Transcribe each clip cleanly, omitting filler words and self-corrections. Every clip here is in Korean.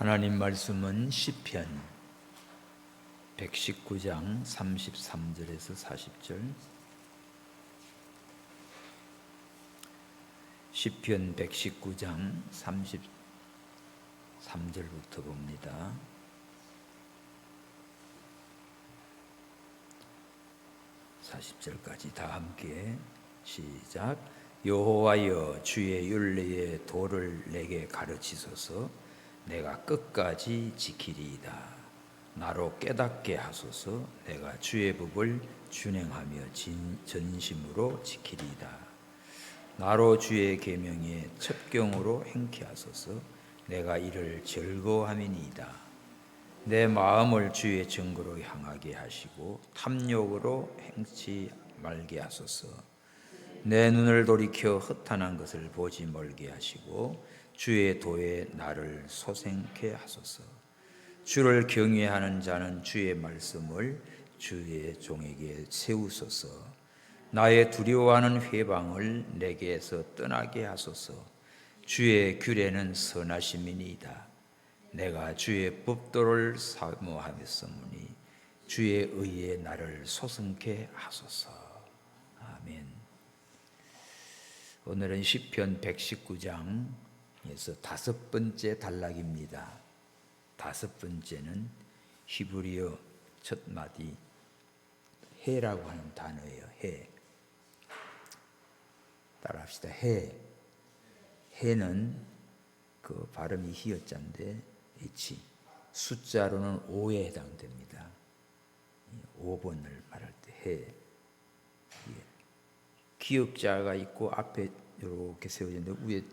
하나님 말씀은 시편 119장 33절에서 40절, 시편 119장 33절부터 봅니다. (40절까지) 다 함께 시작. 여호와여, 주의 율례의 도를 내게 가르치소서. 내가 끝까지 지키리이다. 나로 깨닫게 하소서. 내가 주의 법을 준행하며 전심으로 지키리이다. 나로 주의 계명에 첩경으로 행케 하소서. 내가 이를 즐거워함이니이다. 내 마음을 주의 증거로 향하게 하시고 탐욕으로 행치 말게 하소서. 내 눈을 돌이켜 허탄한 것을 보지 말게 하시고 주의 도에 나를 소생케 하소서. 주를 경외하는 자는 주의 말씀을 주의 종에게 세우소서. 나의 두려워하는 회방을 내게서 떠나게 하소서. 주의 규례는 선하심이니이다. 내가 주의 법도를 사모하였으므니 주의 의에 나를 소생케 하소서. 아멘. 오늘은 시편 119장에서 다섯 번째 단락입니다. 다섯 번째는 히브리어 첫 마디 해라고 하는 단어예요. 해. 따라합시다. 해. 해는 그 발음이 히읗자인데 H, 숫자로는 5에 해당됩니다. 5번을 말할 때 해. 기역자가 있고 앞에 이렇게 세워졌는데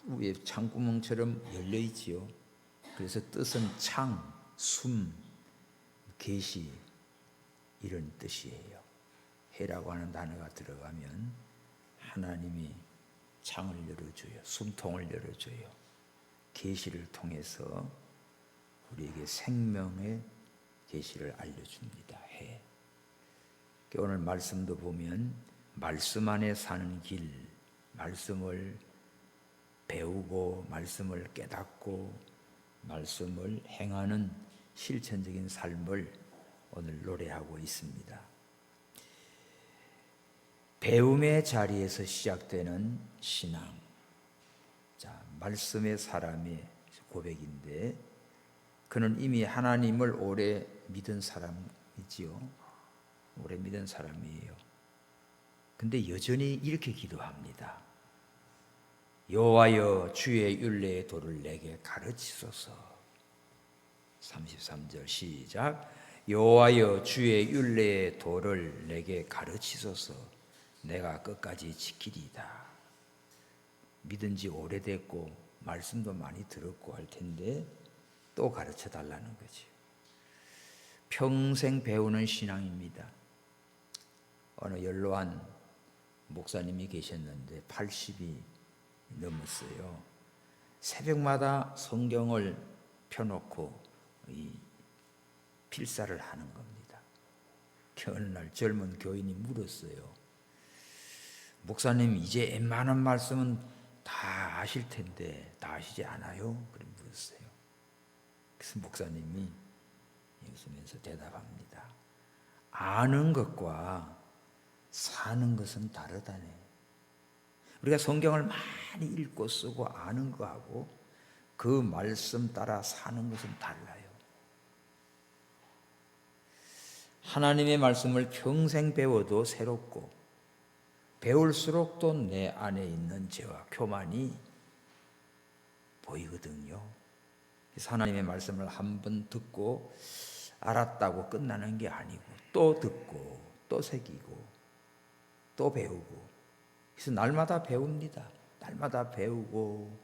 위에 창구멍처럼 열려 있지요. 그래서 뜻은 창, 숨, 계시 이런 뜻이에요. 해라고 하는 단어가 들어가면 하나님이 창을 열어줘요. 숨통을 열어줘요. 계시를 통해서 우리에게 생명의 계시를 알려줍니다. 해. 오늘 말씀도 보면 말씀 안에 사는 길, 말씀을 배우고 말씀을 깨닫고 말씀을 행하는 실천적인 삶을 오늘 노래하고 있습니다. 배움의 자리에서 시작되는 신앙. 자, 말씀의 사람의 고백인데 그는 이미 하나님을 오래 믿은 사람이지요. 오래 믿은 사람이에요. 근데 여전히 이렇게 기도합니다. 여호와여, 주의 율례의 도를 내게 가르치소서. 33절 시작. 여호와여, 주의 율례의 도를 내게 가르치소서. 내가 끝까지 지키리이다. 믿은 지 오래됐고 말씀도 많이 들었고 할 텐데 또 가르쳐 달라는 거죠. 평생 배우는 신앙입니다. 어느 연로한 목사님이 계셨는데 80이 넘었어요. 새벽마다 성경을 펴놓고 이 필사를 하는 겁니다. 어느 날 젊은 교인이 물었어요. 목사님, 이제 웬만한 말씀은 다 아실 텐데 다 아시지 않아요? 그렇게 물었어요. 그래서 목사님이 웃으면서 대답합니다. 아는 것과 사는 것은 다르다네. 우리가 성경을 많이 읽고 쓰고 아는 거하고 그 말씀 따라 사는 것은 달라요. 하나님의 말씀을 평생 배워도 새롭고 배울수록 또 내 안에 있는 죄와 교만이 보이거든요. 그래서 하나님의 말씀을 한번 듣고 알았다고 끝나는 게 아니고 또 듣고 또 새기고 또 배우고, 그래서 날마다 배웁니다. 날마다 배우고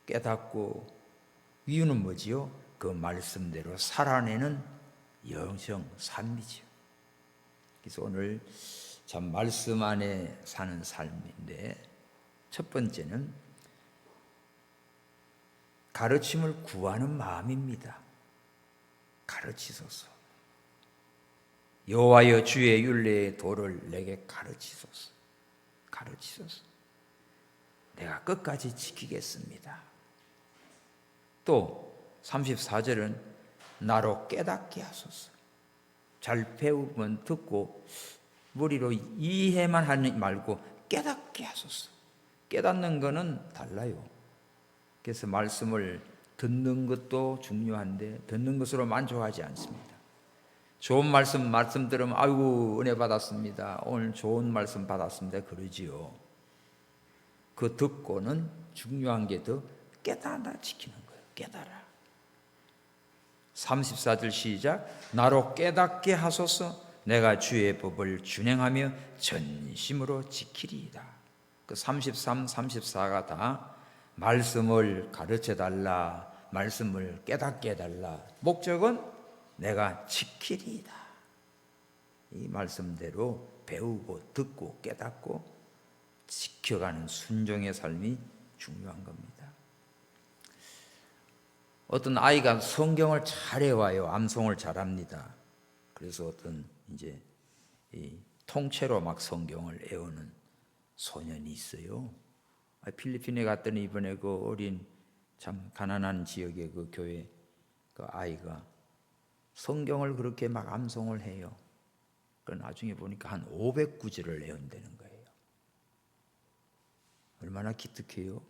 깨닫고. 이유는 뭐지요? 그 말씀대로 살아내는 영성 삶이죠. 그래서 오늘 참 말씀 안에 사는 삶인데 첫 번째는 가르침을 구하는 마음입니다. 가르치소서. 여호와여, 주의 율례의 도를 내게 가르치소서. 가르치소서. 내가 끝까지 지키겠습니다. 또 34절은 나로 깨닫게 하소서. 잘 배우면 듣고 머리로 이해만 하지 말고 깨닫게 하소서. 깨닫는 거는 달라요. 그래서 말씀을 듣는 것도 중요한데 듣는 것으로 만족하지 않습니다. 좋은 말씀 들으면 아이고 은혜 받았습니다. 오늘 좋은 말씀 받았습니다. 그러지요. 그 듣고는 중요한 게 더 깨달아 지키는 거예요. 깨달아. 34절 시작. 나로 깨닫게 하소서. 내가 주의 법을 준행하며 전심으로 지키리이다. 그 33, 34가 다 말씀을 가르쳐 달라, 말씀을 깨닫게 해달라. 목적은 내가 지키리이다. 이 말씀대로 배우고 듣고 깨닫고 지켜가는 순종의 삶이 중요한 겁니다. 어떤 아이가 성경을 잘 외워요. 암송을 잘합니다. 그래서 어떤 이제 이 통째로 막 성경을 외우는 소년이 있어요. 필리핀에 갔더니 이번에 그 어린 참 가난한 지역의 그 교회 그 아이가 성경을 그렇게 막 암송을 해요. 그 나중에 보니까 한 500구절을 외운다는 거예요. 얼마나 기특해요.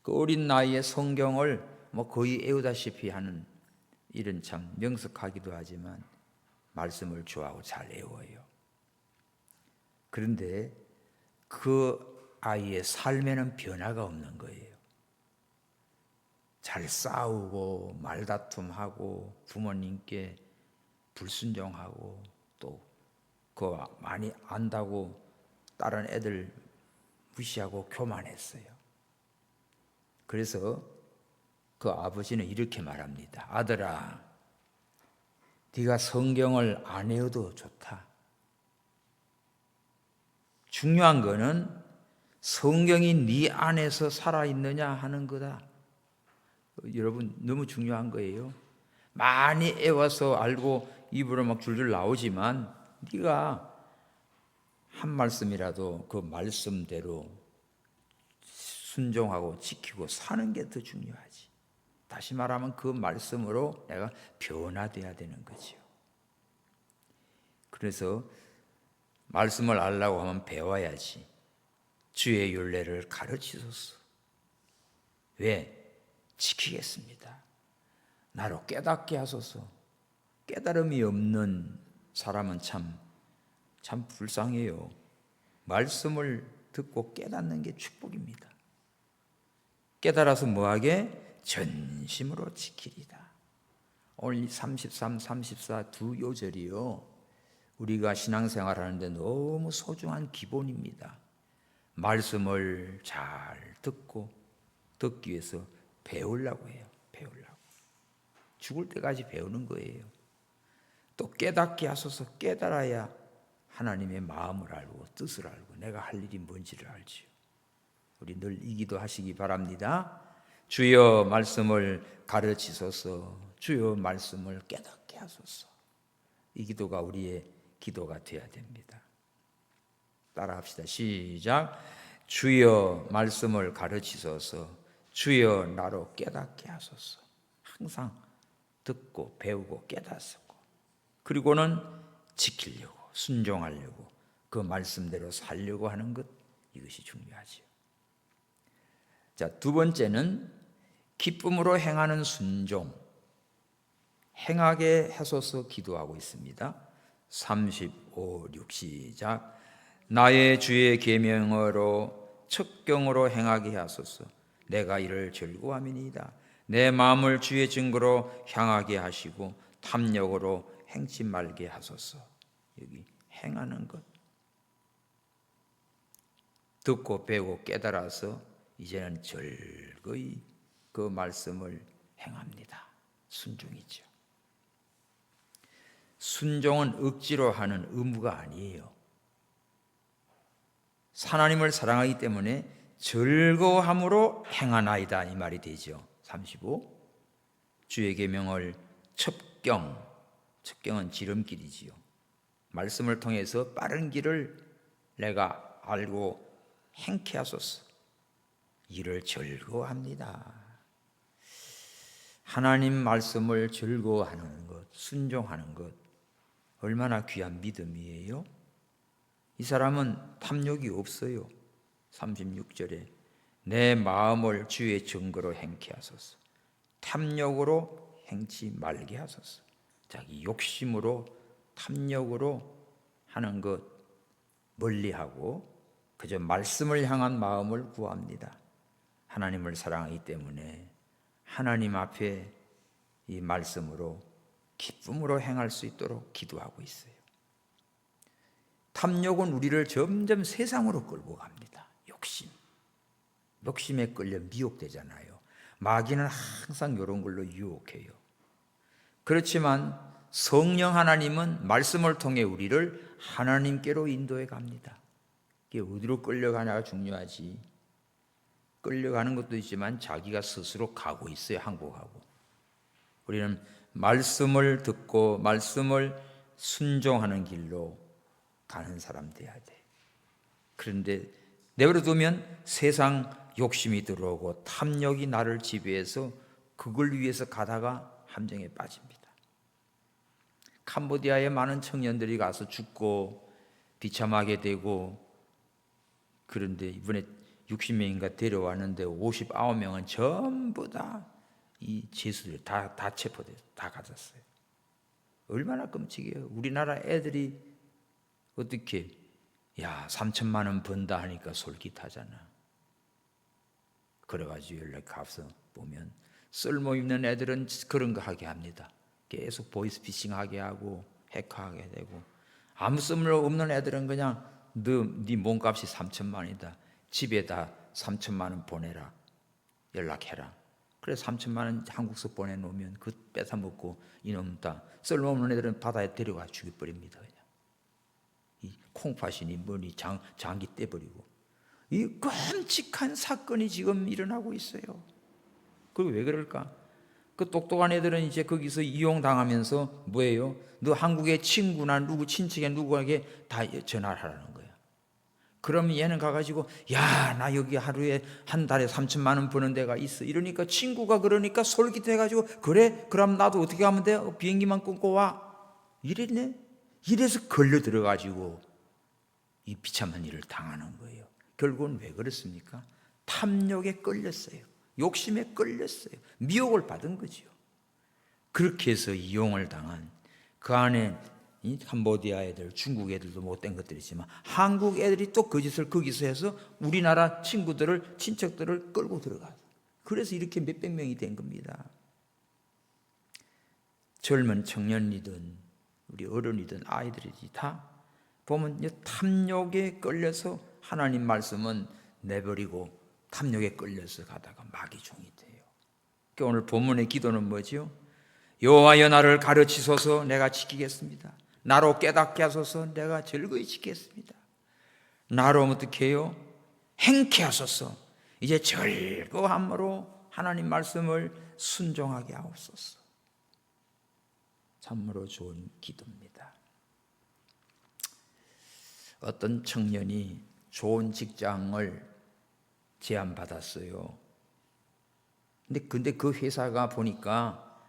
그 어린 나이에 성경을 뭐 거의 외우다시피 하는 이런 참 명석하기도 하지만 말씀을 좋아하고 잘 외워요. 그런데 그 아이의 삶에는 변화가 없는 거예요. 잘 싸우고 말다툼하고 부모님께 불순종하고 또 그 많이 안다고 다른 애들 무시하고 교만했어요. 그래서 그 아버지는 이렇게 말합니다. 아들아, 네가 성경을 안 외워도 좋다. 중요한 거는 성경이 네 안에서 살아있느냐 하는 거다. 여러분 너무 중요한 거예요. 많이 외워서 알고 입으로 막 줄줄 나오지만 네가 한 말씀이라도 그 말씀대로 순종하고 지키고 사는 게 더 중요하지. 다시 말하면 그 말씀으로 내가 변화돼야 되는 거죠. 그래서 말씀을 알려고 하면 배워야지. 주의 율례를 가르치소서. 왜? 지키겠습니다. 나로 깨닫게 하소서. 깨달음이 없는 사람은 참 불쌍해요. 말씀을 듣고 깨닫는 게 축복입니다. 깨달아서 뭐하게? 전심으로 지키리다. 오늘 33, 34 두 요절이요. 우리가 신앙생활 하는데 너무 소중한 기본입니다. 말씀을 잘 듣기 위해서 배우려고 해요. 배우려고. 죽을 때까지 배우는 거예요. 또 깨닫게 하소서. 깨달아야 하나님의 마음을 알고 뜻을 알고 내가 할 일이 뭔지를 알지요. 우리 늘 이 기도 하시기 바랍니다. 주여 말씀을 가르치소서. 주여 말씀을 깨닫게 하소서. 이 기도가 우리의 기도가 되어야 됩니다. 따라합시다. 시작. 주여 말씀을 가르치소서. 주여 나로 깨닫게 하소서. 항상 듣고 배우고 깨닫고 그리고는 지키려고 순종하려고 그 말씀대로 살려고 하는 것, 이것이 중요하지요. 자, 두 번째는 기쁨으로 행하는 순종. 행하게 하소서 기도하고 있습니다. 35, 6 시작. 나의 주의 계명으로 첩경으로 행하게 하소서. 내가 이를 즐거워함이니이다. 내 마음을 주의 증거로 향하게 하시고 탐욕으로 행치 말게 하소서. 여기 행하는 것. 듣고 배우고 깨달아서 이제는 즐거이 그 말씀을 행합니다. 순종이죠. 순종은 억지로 하는 의무가 아니에요. 하나님을 사랑하기 때문에 즐거워함으로 행하나이다 이 말이 되죠. 35. 주의 계명을 첩경은 지름길이지요. 말씀을 통해서 빠른 길을 내가 알고 행케 하소서. 이를 즐거워합니다. 하나님 말씀을 즐거워하는 것, 순종하는 것, 얼마나 귀한 믿음이에요. 이 사람은 탐욕이 없어요. 36절에 내 마음을 주의 증거로 행케 하소서. 탐욕으로 행치 말게 하소서. 자기 욕심으로 탐욕으로 하는 것 멀리하고 그저 말씀을 향한 마음을 구합니다. 하나님을 사랑하기 때문에 하나님 앞에 이 말씀으로 기쁨으로 행할 수 있도록 기도하고 있어요. 탐욕은 우리를 점점 세상으로 끌고 갑니다. 욕심에 끌려 미혹되잖아요. 마귀는 항상 이런 걸로 유혹해요. 그렇지만 성령 하나님은 말씀을 통해 우리를 하나님께로 인도해 갑니다. 이게 어디로 끌려가냐가 중요하지. 끌려가는 것도 있지만 자기가 스스로 가고 있어요. 항복하고. 우리는 말씀을 듣고 말씀을 순종하는 길로 가는 사람 돼야 돼. 그런데 내버려두면 세상 욕심이 들어오고 탐욕이 나를 지배해서 그걸 위해서 가다가 함정에 빠집니다. 캄보디아에 많은 청년들이 가서 죽고 비참하게 되고, 그런데 이번에 60명인가 데려왔는데 59명은 전부 다 이 죄수들 다 체포돼서 다 가졌어요. 얼마나 끔찍해요. 우리나라 애들이 어떻게 3천만 원 번다 하니까 솔깃하잖아. 그래가지고 연락 가서 보면 쓸모있는 애들은 그런 거 하게 합니다. 계속 보이스피싱 하게 하고 해커하게 되고, 아무 쓸모없는 애들은 그냥 네 몸값이 3천만 원이다. 집에다 3천만 원 보내라. 연락해라. 그래 3천만 원 한국서 보내놓으면 그 뺏어먹고 이놈 다 쓸모없는 애들은 바다에 데려가 죽여버립니다. 그냥 이 콩팥이니 뭐니 장기 떼버리고, 이 끔찍한 사건이 지금 일어나고 있어요. 그리고 왜 그럴까? 그 똑똑한 애들은 이제 거기서 이용당하면서 뭐예요? 너 한국의 친구나 누구 친척에 누구에게 다 전화를 하라는 거야. 그럼 얘는 가가지고 나 여기 하루에 한 달에 3천만 원 버는 데가 있어. 이러니까 친구가 그러니까 솔깃해가지고 그래? 그럼 나도 어떻게 하면 돼? 비행기만 끊고 와. 이랬네? 이래서 걸려 들어가지고 이 비참한 일을 당하는 거예요. 결국은 왜 그렇습니까? 탐욕에 끌렸어요. 욕심에 끌렸어요. 미혹을 받은 거죠. 그렇게 해서 이용을 당한, 그 안에 이 캄보디아 애들, 중국 애들도 못된 것들이지만 한국 애들이 또 그 짓을 거기서 해서 우리나라 친구들을, 친척들을 끌고 들어가서, 그래서 이렇게 몇백 명이 된 겁니다. 젊은 청년이든 우리 어른이든 아이들이지 다 보면 탐욕에 끌려서 하나님 말씀은 내버리고 탐욕에 끌려서 가다가 마귀 종이 돼요. 그러니까 오늘 본문의 기도는 뭐지요? 여호와여 나를 가르치소서, 내가 지키겠습니다. 나로 깨닫게 하소서, 내가 즐거이 지키겠습니다. 나로 어떻게 해요? 행케 하소서, 이제 즐거함으로 하나님 말씀을 순종하게 하옵소서. 참으로 좋은 기도입니다. 어떤 청년이 좋은 직장을 제안받았어요. 근데 그 회사가 보니까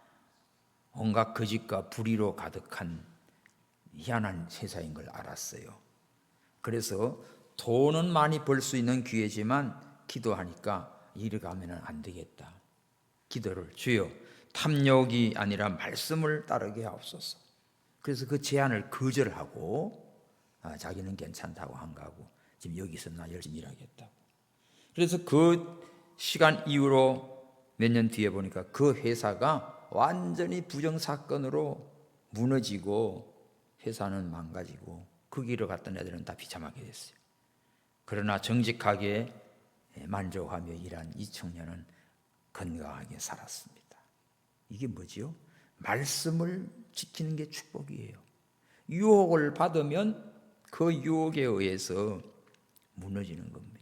온갖 거짓과 불의로 가득한 희한한 회사인 걸 알았어요. 그래서 돈은 많이 벌 수 있는 기회지만 기도하니까 이리 가면 안 되겠다. 기도를, 주여 탐욕이 아니라 말씀을 따르게 하옵소서. 그래서 그 제안을 거절하고 자기는 괜찮다고 한 거고, 지금 여기서 나 열심히 일하겠다고. 그래서 그 시간 이후로 몇 년 뒤에 보니까 그 회사가 완전히 부정사건으로 무너지고 회사는 망가지고 그 길을 갔던 애들은 다 비참하게 됐어요. 그러나 정직하게 만족하며 일한 이 청년은 건강하게 살았습니다. 이게 뭐지요? 말씀을 지키는 게 축복이에요. 유혹을 받으면 그 유혹에 의해서 무너지는 겁니다.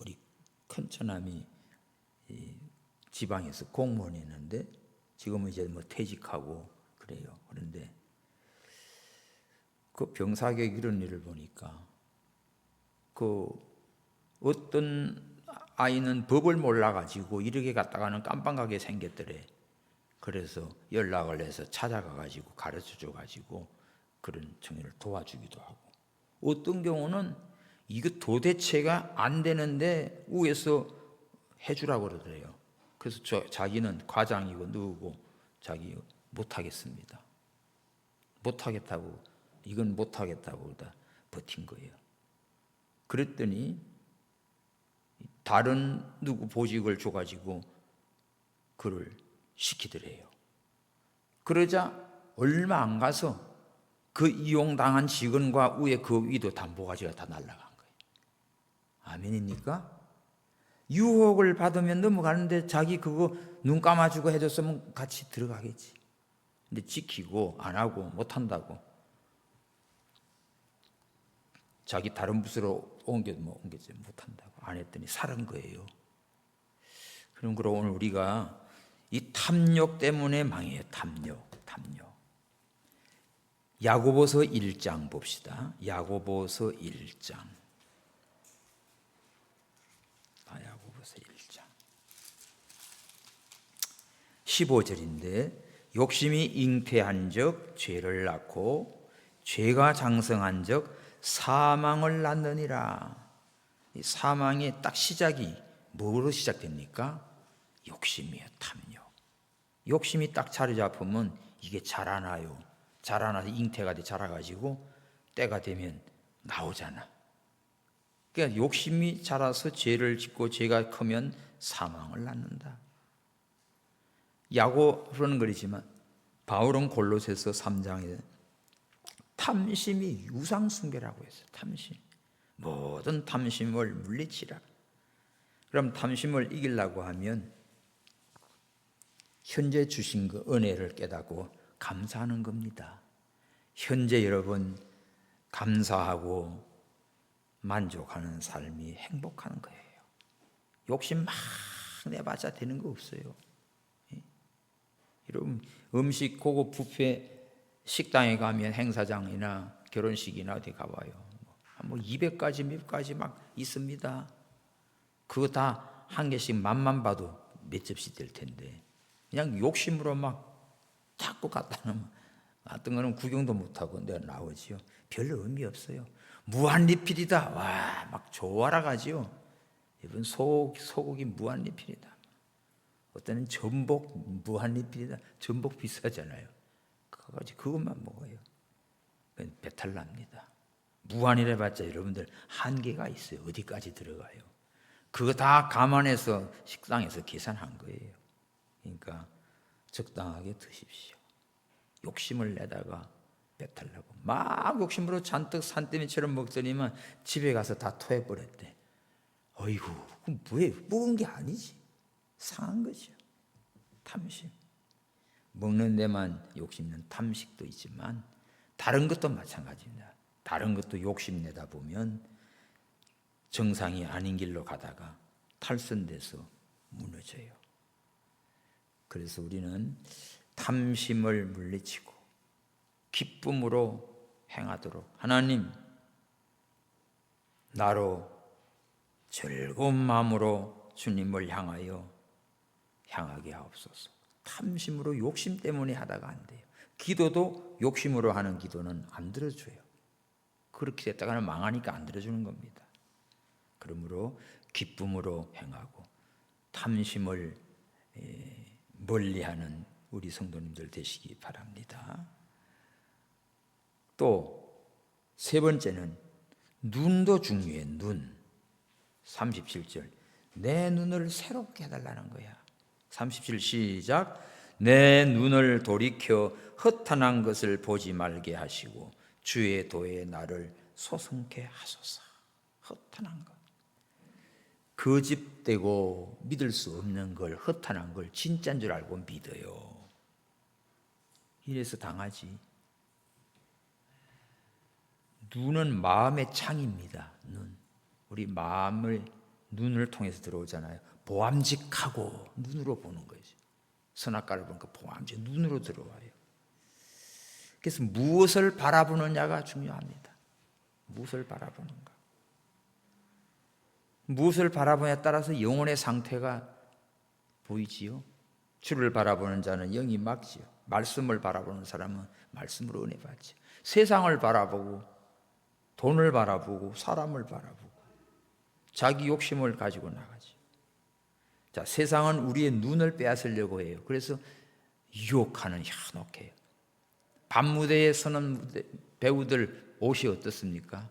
우리 큰 처남이 지방에서 공무원이 있는데 지금은 이제 퇴직하고 그래요. 그런데 그 병사격 이런 일을 보니까 그 어떤 아이는 법을 몰라가지고 이렇게 갔다가는 깜빵가게 생겼더래. 그래서 연락을 해서 찾아가가지고 가르쳐줘가지고 그런 청년을 도와주기도 하고, 어떤 경우는 이거 도대체가 안 되는데 위에서 해주라고 그러더래요. 그래서 자기는 과장이고 누구고 자기 못하겠습니다. 못하겠다고, 이건 못하겠다고 다 버틴 거예요. 그랬더니 다른 누구 보직을 줘가지고 그를 시키더래요. 그러자 얼마 안 가서 그 이용당한 직원과 위에 그 위도 다 모가지가 다 날아간 거예요. 아멘입니까? 유혹을 받으면 넘어가는데 자기 그거 눈 감아주고 해줬으면 같이 들어가겠지. 근데 지키고 안 하고 못한다고 자기 다른 부서로 옮겨지 못한다고 안 했더니 살은 거예요. 그럼 오늘 우리가 이 탐욕 때문에 망해요. 탐욕. 야고보서 1장 봅시다. 야고보서 1장. 야고보서 1장 15절인데, 욕심이 잉태한 적 죄를 낳고 죄가 장성한 적 사망을 낳느니라. 이 사망의 딱 시작이 뭐로 시작됩니까? 욕심이에요. 탐욕. 욕심이 딱 자리 잡으면 이게 자라나요. 자라나서 잉태가 돼 자라가지고 때가 되면 나오잖아. 그러니까 욕심이 자라서 죄를 짓고 죄가 크면 사망을 낳는다. 야고보는 그러지만 바울은 골로새서 3장에 탐심이 유상숭배라고 했어요. 탐심. 모든 탐심을 물리치라. 그럼 탐심을 이기려고 하면 현재 주신 그 은혜를 깨닫고 감사하는 겁니다. 현재 여러분 감사하고 만족하는 삶이 행복한 거예요. 욕심 막 내봤자 되는 거 없어요. 여러분 음식 고급 뷔페 식당에 가면 행사장이나 결혼식이나 어디 가봐요. 200가지 몇 가지 막 있습니다. 그거 다 한 개씩 맛만 봐도 몇 접시 될 텐데 그냥 욕심으로 막 자꾸 갖다 놓으면 어떤 거는 구경도 못하고 내가 나오지요. 별로 의미 없어요. 무한리필이다. 와, 막 좋아라 가지요. 이번 소고기 무한리필이다. 어떤 전복 무한리필이다. 전복 비싸잖아요. 그것만 먹어요. 배탈 납니다. 무한이라 봤자 여러분들 한계가 있어요. 어디까지 들어가요. 그거 다 감안해서 식당에서 계산한 거예요. 그러니까 적당하게 드십시오. 욕심을 내다가 배탈 나고 막 욕심으로 잔뜩 산더미처럼 먹더니만 집에 가서 다 토해버렸대. 어이구, 그럼 왜 먹은 게 아니지. 상한 거죠. 탐심. 먹는 데만 욕심는 탐식도 있지만 다른 것도 마찬가지입니다. 다른 것도 욕심내다 보면 정상이 아닌 길로 가다가 탈선돼서 무너져요. 그래서 우리는 탐심을 물리치고 기쁨으로 행하도록 하나님 나로 즐거운 마음으로 주님을 향하게 하옵소서. 탐심으로 욕심 때문에 하다가 안 돼요. 기도도 욕심으로 하는 기도는 안 들어줘요. 그렇게 됐다가는 망하니까 안 들어주는 겁니다. 그러므로 기쁨으로 행하고 탐심을 멀리하는 우리 성도님들 되시기 바랍니다. 또 세 번째는 눈도 중요해. 눈. 37절 내 눈을 새롭게 해달라는 거야. 37 시작. 내 눈을 돌이켜 허탄한 것을 보지 말게 하시고 주의 도에 나를 소성케 하소서. 허탄한 것, 거짓되고 믿을 수 없는 걸, 허탄한 걸 진짜인 줄 알고 믿어요. 이래서 당하지. 눈은 마음의 창입니다. 우리 마음을 눈을 통해서 들어오잖아요. 보암직하고 눈으로 보는 거지. 선악과를 보니까 보암직 눈으로 들어와요. 그래서 무엇을 바라보느냐가 중요합니다. 무엇을 바라보는가. 무엇을 바라보냐에 따라서 영혼의 상태가 보이지요. 주를 바라보는 자는 영이 막지요. 말씀을 바라보는 사람은 말씀으로 은혜 받지요. 세상을 바라보고 돈을 바라보고 사람을 바라보고 자기 욕심을 가지고 나가죠. 자, 세상은 우리의 눈을 빼앗으려고 해요. 그래서 유혹하는 현혹해요. 밤무대에 서는 배우들 옷이 어떻습니까?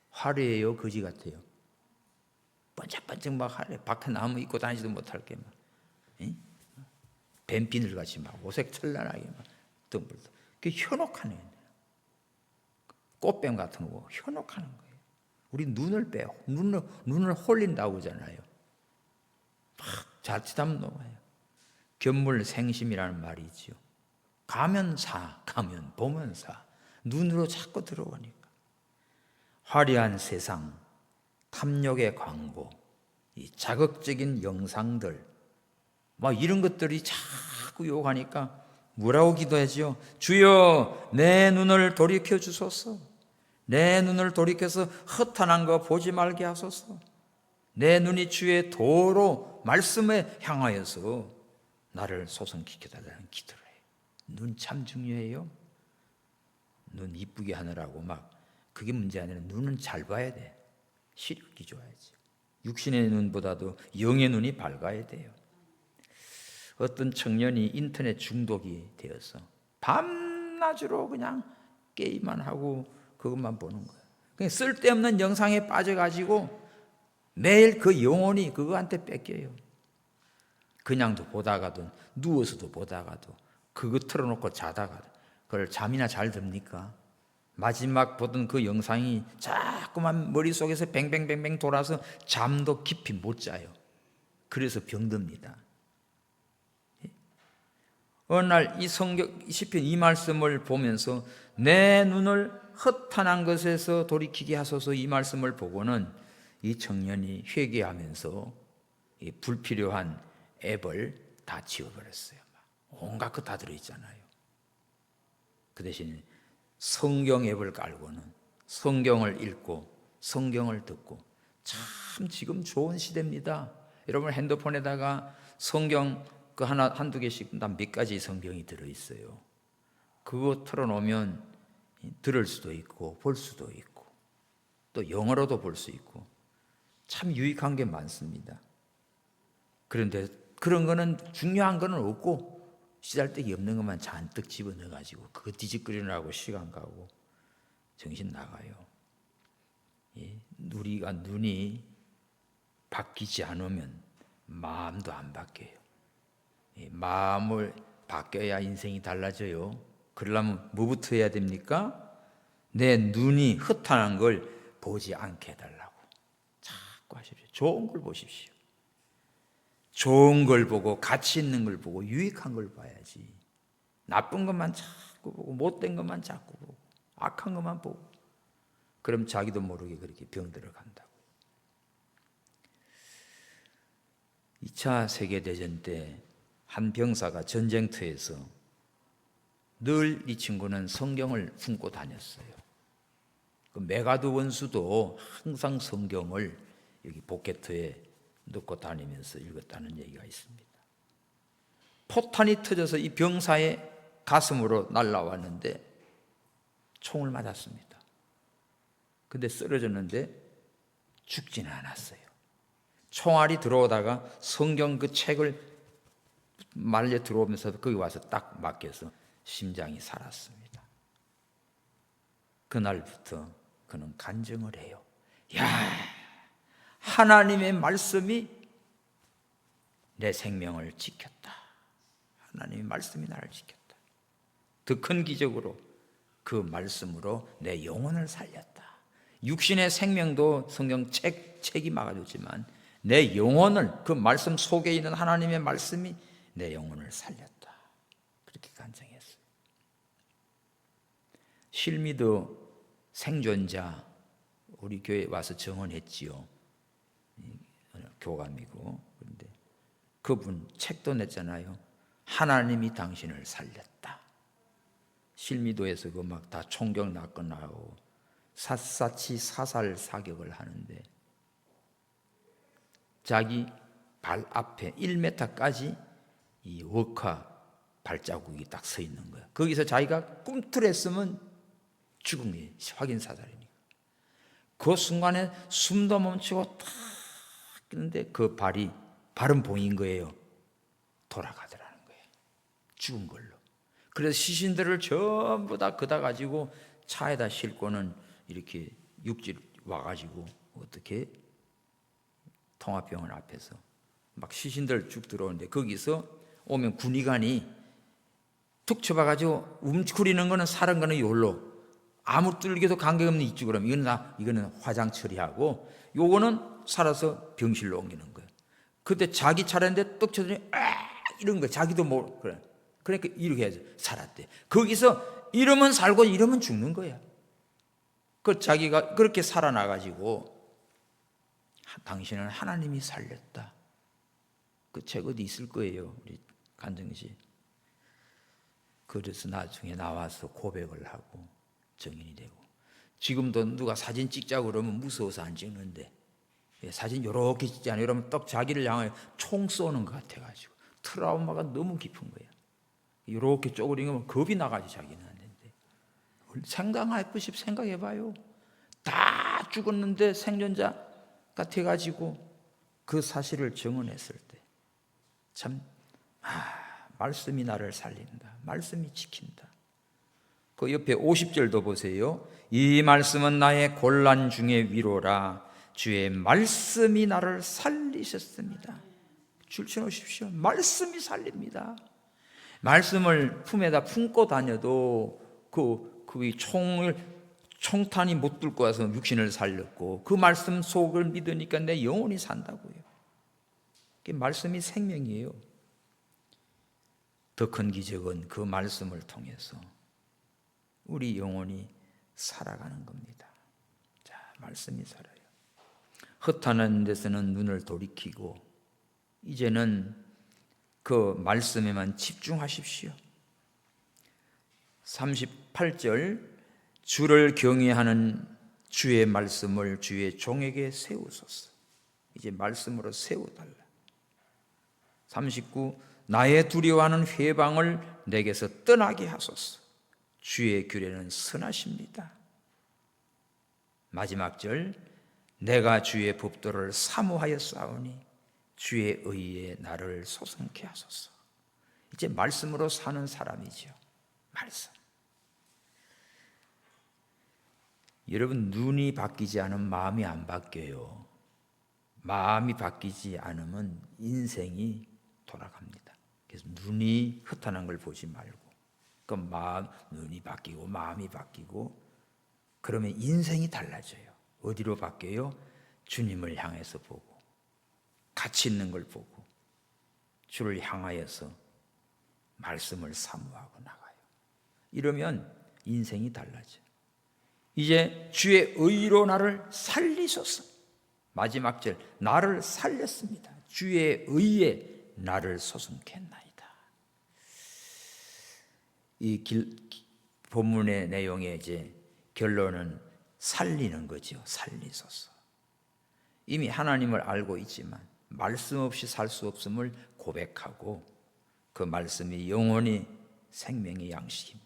화려해요, 거지 같아요? 번쩍번쩍 막 화려해. 밖에 나무 입고 다니지도 못할 게 막. 뱀비늘 같이 막 오색 찬란하게 막 덤불도. 그게 현혹하는 거예요. 꽃뱀 같은 거 현혹하는 거예요. 우리 눈을 빼요. 눈을 홀린다고 하잖아요. 막 자칫하면 넘어요. 견물생심이라는 말이 있죠. 가면 사, 가면 보면 사. 눈으로 자꾸 들어오니까. 화려한 세상, 탐욕의 광고, 이 자극적인 영상들, 막 이런 것들이 자꾸 유혹하니까 뭐라고 기도하지요? 주여 내 눈을 돌이켜 주소서. 내 눈을 돌이켜서 허탄한 거 보지 말게 하소서. 내 눈이 주의 도로 말씀에 향하여서 나를 소성시켜 달라는 기도를 해요. 눈 참 중요해요. 눈 이쁘게 하느라고 막 그게 문제 아니라 눈은 잘 봐야 돼. 시력이 좋아야지. 육신의 눈보다도 영의 눈이 밝아야 돼요. 어떤 청년이 인터넷 중독이 되어서 밤낮으로 그냥 게임만 하고 그것만 보는 거예요. 그냥 쓸데없는 영상에 빠져가지고 매일 그 영혼이 그거한테 뺏겨요. 그냥도 보다가도 누워서도 보다가도 그거 틀어놓고 자다가도 그걸 잠이나 잘 듭니까? 마지막 보던 그 영상이 자꾸만 머릿속에서 뱅뱅뱅뱅 돌아서 잠도 깊이 못 자요. 그래서 병듭니다. 어느 날 이 시편 이 말씀을 보면서 내 눈을 허탄한 것에서 돌이키게 하소서 이 말씀을 보고는 이 청년이 회개하면서 이 불필요한 앱을 다 지워버렸어요. 온갖 거 다 들어있잖아요. 그 대신 성경 앱을 깔고는 성경을 읽고 성경을 듣고 참 지금 좋은 시대입니다. 여러분 핸드폰에다가 성경 그 한두 개씩 몇 가지 성경이 들어있어요. 그거 틀어놓으면 들을 수도 있고 볼 수도 있고 또 영어로도 볼 수 있고 참 유익한 게 많습니다. 그런데 그런 거는 중요한 거는 없고 쓰잘데기 없는 것만 잔뜩 집어넣어가지고 그거 뒤집거리느라고 시간 가고 정신 나가요. 우리가 눈이 바뀌지 않으면 마음도 안 바뀌어요. 마음을 바뀌어야 인생이 달라져요. 그러려면 뭐부터 해야 됩니까? 내 눈이 허탄한 걸 보지 않게 해달라고 자꾸 하십시오. 좋은 걸 보십시오. 좋은 걸 보고 가치 있는 걸 보고 유익한 걸 봐야지. 나쁜 것만 자꾸 보고 못된 것만 자꾸 보고 악한 것만 보고 그럼 자기도 모르게 그렇게 병들어 간다고. 2차 세계대전 때 한 병사가 전쟁터에서 늘 이 친구는 성경을 품고 다녔어요. 그 메가드 원수도 항상 성경을 여기 포켓에 넣고 다니면서 읽었다는 얘기가 있습니다. 포탄이 터져서 이 병사의 가슴으로 날아왔는데 총을 맞았습니다. 근데 쓰러졌는데 죽지는 않았어요. 총알이 들어오다가 성경 그 책을 말려 들어오면서 거기 와서 딱 막혀서 심장이 살았습니다. 그날부터 그는 간증을 해요. 야, 하나님의 말씀이 내 생명을 지켰다. 하나님의 말씀이 나를 지켰다. 더 큰 기적으로 그 말씀으로 내 영혼을 살렸다. 육신의 생명도 성경 책이 막아줬지만 내 영혼을 그 말씀 속에 있는 하나님의 말씀이 내 영혼을 살렸다. 그렇게 간증했어요. 실미드 생존자 우리 교회에 와서 정언했지요. 교감이고. 그런데 그분 책도 냈잖아요. 하나님이 당신을 살렸다. 실미도에서 그 막 다 총격 났거나 하고 샅샅이 사살 사격을 하는데 자기 발 앞에 1m까지 이 웍화 발자국이 딱 서 있는 거야. 거기서 자기가 꿈틀했으면 죽은 게 확인 사살이니까. 그 순간에 숨도 멈추고 탁 했는데 그 발은 보인 거예요. 돌아가더라는 거예요. 죽은 걸로. 그래서 시신들을 전부 다 그다 가지고 차에다 싣고는 이렇게 육지 와가지고 어떻게 통합병원 앞에서 막 시신들 쭉 들어오는데 거기서 오면 군의관이 툭 쳐봐가지고 움츠리는 거는 사는 거는 요로 아무 뚫기도 관계없는 이쪽으로 이거는 화장 처리하고 요거는 살아서 병실로 옮기는 거예요. 그때 자기 차례인데 떡 쳐더니 이런 거 자기도 뭐 그래. 그러니까 이렇게 해서 살았대. 거기서 이러면 살고 이러면 죽는 거야. 그 자기가 그렇게 살아나가지고 당신은 하나님이 살렸다. 그 책 어디 있을 거예요, 우리 간증 씨. 그래서 나중에 나와서 고백을 하고 정인이 되고. 지금도 누가 사진 찍자고 그러면 무서워서 안 찍는데 사진 요렇게 찍지 않아요. 이러면 딱 자기를 향해 총 쏘는 것 같아가지고 트라우마가 너무 깊은 거야. 요렇게 쪼그리면 겁이 나가지 자기는 안 되는데. 생각해보시 생각해봐요. 다 죽었는데 생존자 같아가지고 그 사실을 증언했을 때 참 말씀이 나를 살린다. 말씀이 지킨다. 그 옆에 50절도 보세요. 이 말씀은 나의 곤란 중의 위로라. 주의 말씀이 나를 살리셨습니다. 줄쳐놓으십시오. 말씀이 살립니다. 말씀을 품에다 품고 다녀도 그 총탄이 못 뚫고 와서 육신을 살렸고 그 말씀 속을 믿으니까 내 영혼이 산다고요. 그 말씀이 생명이에요. 더 큰 기적은 그 말씀을 통해서 우리 영혼이 살아가는 겁니다. 자, 말씀이 살아요. 헛하는 데서는 눈을 돌이키고 이제는 그 말씀에만 집중하십시오. 38절 주를 경외하는 주의 말씀을 주의 종에게 세우소서. 이제 말씀으로 세워달라. 39 나의 두려워하는 회방을 내게서 떠나게 하소서. 주의 규례는 선하십니다. 마지막 절 내가 주의 법도를 사모하여 싸우니 주의 의에 나를 소성케 하소서. 이제 말씀으로 사는 사람이죠. 말씀. 여러분 눈이 바뀌지 않으면 마음이 안 바뀌어요. 마음이 바뀌지 않으면 인생이 돌아갑니다. 그래서 눈이 흩어난 걸 보지 말고 그 눈이 바뀌고 마음이 바뀌고 그러면 인생이 달라져요. 어디로 바뀌어요? 주님을 향해서 보고 가치 있는 걸 보고 주를 향하여서 말씀을 사모하고 나가요. 이러면 인생이 달라져요. 이제 주의 의로 나를 살리소서. 마지막 절 나를 살렸습니다. 주의 의에 나를 소송케했나이다. 이 본문의 내용의 이제 결론은 살리는 거죠. 살리소서. 이미 하나님을 알고 있지만 말씀 없이 살 수 없음을 고백하고 그 말씀이 영원히 생명의 양식입니다.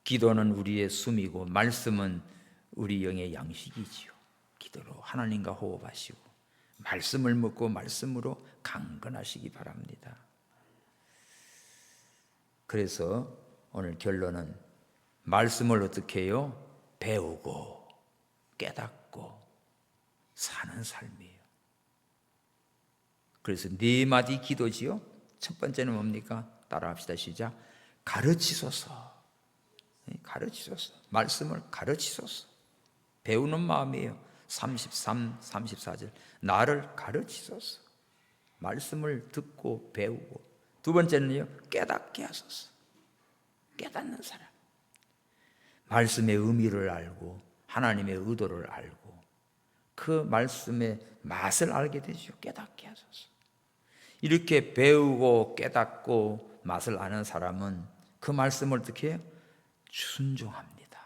기도는 우리의 숨이고 말씀은 우리 영의 양식이지요. 기도로 하나님과 호흡하시고 말씀을 먹고 말씀으로 강건하시기 바랍니다. 그래서 오늘 결론은 말씀을 어떻게 해요? 배우고 깨닫고 사는 삶이에요. 그래서 네 마디 기도지요. 첫 번째는 뭡니까? 따라합시다. 시작. 가르치소서. 가르치소서. 말씀을 가르치소서. 배우는 마음이에요. 33, 34절 나를 가르치소서. 말씀을 듣고 배우고. 두 번째는요, 깨닫게 하소서. 깨닫는 사람. 말씀의 의미를 알고 하나님의 의도를 알고 그 말씀의 맛을 알게 되죠. 깨닫게 하소서. 이렇게 배우고 깨닫고 맛을 아는 사람은 그 말씀을 어떻게 해요? 순종합니다.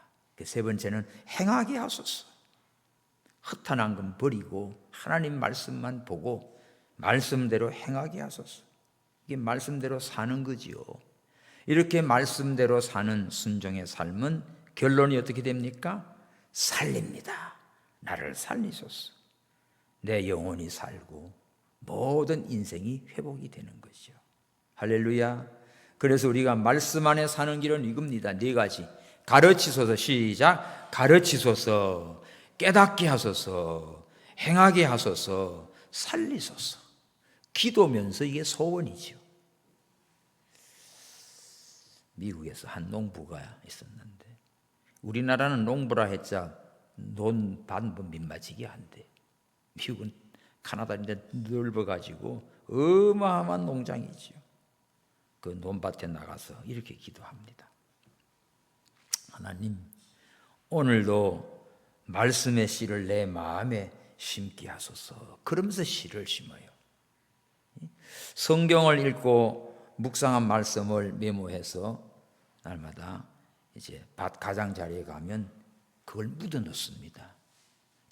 세 번째는 행하게 하소서. 허탄한 건 버리고 하나님 말씀만 보고 말씀대로 행하게 하소서. 이게 말씀대로 사는 거지요. 이렇게 말씀대로 사는 순종의 삶은 결론이 어떻게 됩니까? 살립니다. 나를 살리소서. 내 영혼이 살고 모든 인생이 회복이 되는 것이죠. 할렐루야. 그래서 우리가 말씀 안에 사는 길은 이겁니다. 4가지. 가르치소서. 시작. 가르치소서. 깨닫게 하소서. 행하게 하소서. 살리소서. 기도면서 이게 소원이죠. 미국에서 한 농부가 있었는데 우리나라는 농부라 했자 논 반번 민맞이기 안 돼. 미국은 카나다인데 넓어가지고 어마어마한 농장이지요. 그 논밭에 나가서 이렇게 기도합니다. 하나님, 오늘도 말씀의 씨를 내 마음에 심게 하소서. 그러면서 씨를 심어요. 성경을 읽고 묵상한 말씀을 메모해서 날마다 이제 밭 가장자리에 가면 그걸 묻어 놓습니다.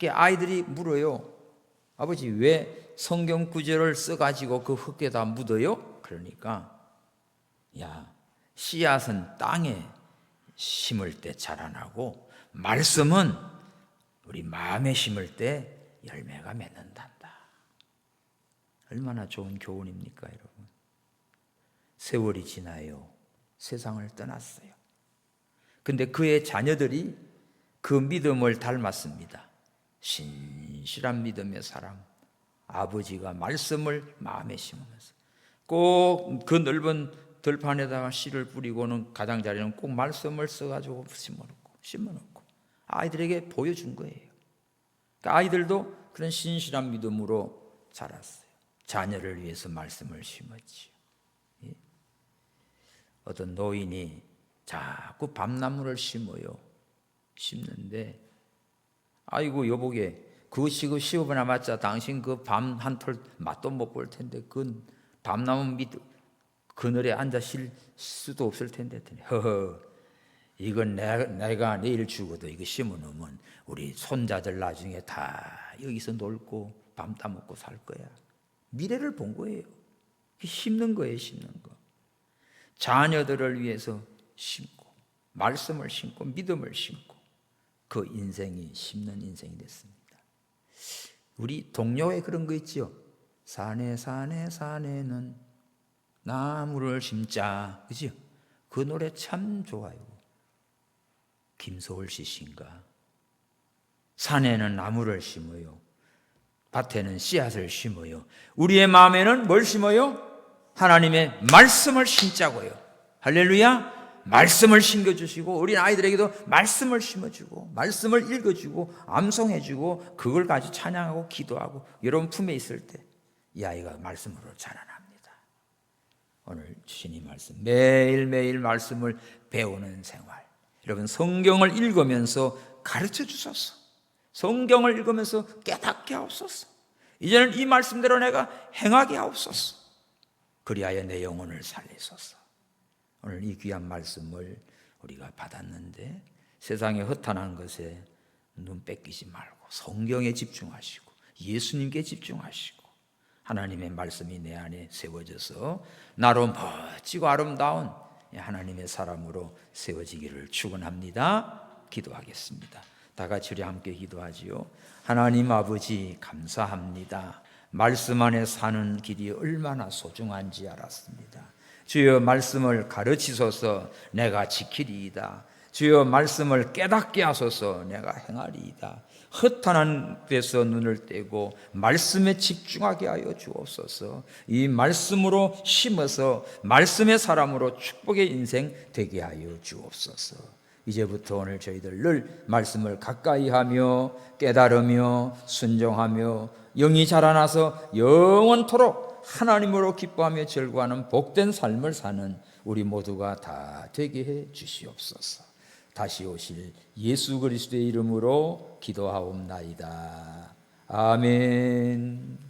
아이들이 물어요. 아버지, 왜 성경 구절을 써가지고 그 흙에다 묻어요? 그러니까 야, 씨앗은 땅에 심을 때 자라나고 말씀은 우리 마음에 심을 때 열매가 맺는단다. 얼마나 좋은 교훈입니까, 여러분? 세월이 지나요. 세상을 떠났어요. 근데 그의 자녀들이 그 믿음을 닮았습니다. 신실한 믿음의 사람, 아버지가 말씀을 마음에 심으면서 꼭 그 넓은 들판에다가 씨를 뿌리고는 가장자리는 꼭 말씀을 써가지고 심어놓고 아이들에게 보여준 거예요. 그러니까 아이들도 그런 신실한 믿음으로 자랐어요. 자녀를 위해서 말씀을 심었지요. 어떤 노인이 자꾸 밤나무를 심어요. 심는데 아이고 여보게 그것이 그 시업이나 맞자 당신 그 밤 한 톨 맛도 못 볼 텐데 그 밤나무 밑 그늘에 앉아 쉴 수도 없을 텐데 허허 이건 내가 내일 죽어도 이거 심어놓으면 우리 손자들 나중에 다 여기서 놀고 밤 따먹고 살 거야. 미래를 본 거예요. 심는 거예요. 심는 거. 자녀들을 위해서 심고 말씀을 심고 믿음을 심고 그 인생이 심는 인생이 됐습니다. 우리 동요에 그런 거 있죠. 산에 산에 산에는 나무를 심자. 그죠? 그 노래 참 좋아요. 김소월 씨신가. 산에는 나무를 심어요. 밭에는 씨앗을 심어요. 우리의 마음에는 뭘 심어요? 하나님의 말씀을 심자고요. 할렐루야. 말씀을 심겨주시고 어린 아이들에게도 말씀을 심어주고 말씀을 읽어주고 암송해주고 그걸 가지고 찬양하고 기도하고 여러분 품에 있을 때 이 아이가 말씀으로 자라납니다. 오늘 주신 이 말씀 매일매일 말씀을 배우는 생활. 여러분 성경을 읽으면서 가르쳐 주소서. 성경을 읽으면서 깨닫게 하옵소서. 이제는 이 말씀대로 내가 행하게 하옵소서. 그리하여 내 영혼을 살리소서. 오늘 이 귀한 말씀을 우리가 받았는데 세상의 허탄한 것에 눈 뺏기지 말고 성경에 집중하시고 예수님께 집중하시고 하나님의 말씀이 내 안에 세워져서 나로 멋지고 아름다운 하나님의 사람으로 세워지기를 축원합니다. 기도하겠습니다. 다 같이 우리 함께 기도하지요. 하나님 아버지 감사합니다. 말씀 안에 사는 길이 얼마나 소중한지 알았습니다. 주여 말씀을 가르치소서 내가 지키리이다. 주여 말씀을 깨닫게 하소서 내가 행하리이다. 허탄한 데서 눈을 떼고 말씀에 집중하게 하여 주옵소서. 이 말씀으로 심어서 말씀의 사람으로 축복의 인생 되게 하여 주옵소서. 이제부터 오늘 저희들 늘 말씀을 가까이 하며 깨달으며 순종하며 영이 자라나서 영원토록 하나님으로 기뻐하며 즐거워하는 복된 삶을 사는 우리 모두가 다 되게 해 주시옵소서. 다시 오실 예수 그리스도의 이름으로 기도하옵나이다. 아멘.